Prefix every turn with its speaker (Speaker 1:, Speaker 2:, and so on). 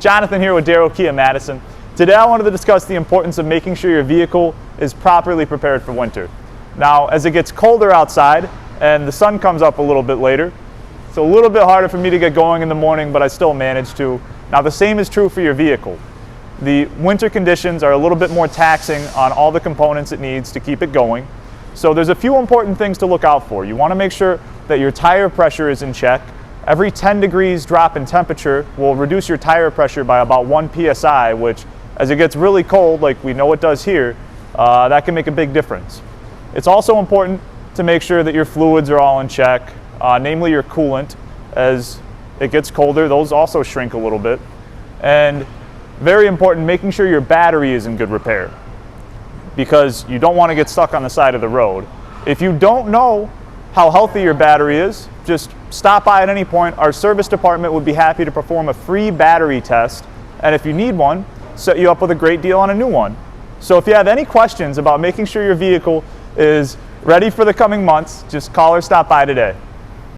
Speaker 1: Jonathan here with Darrow Kia Madison. Today I wanted to discuss the importance of making sure your vehicle is properly prepared for winter. Now, as it gets colder outside and the sun comes up a little bit later, it's a little bit harder for me to get going in the morning, but I still manage to. Now, the same is true for your vehicle. The winter conditions are a little bit more taxing on all the components it needs to keep it going. So there's a few important things to look out for. You want to make sure that your tire pressure is in check. Every 10 degrees drop in temperature will reduce your tire pressure by about 1 psi, which as it gets really cold, like we know it does here, that can make a big difference. It's also important to make sure that your fluids are all in check, namely your coolant. As it gets colder, those also shrink a little bit. And very important, making sure your battery is in good repair, because you don't want to get stuck on the side of the road. If you don't know how healthy your battery is, just stop by at any point. Our service department would be happy to perform a free battery test, and if you need one, set you up with a great deal on a new one. So if you have any questions about making sure your vehicle is ready for the coming months, just call or stop by today.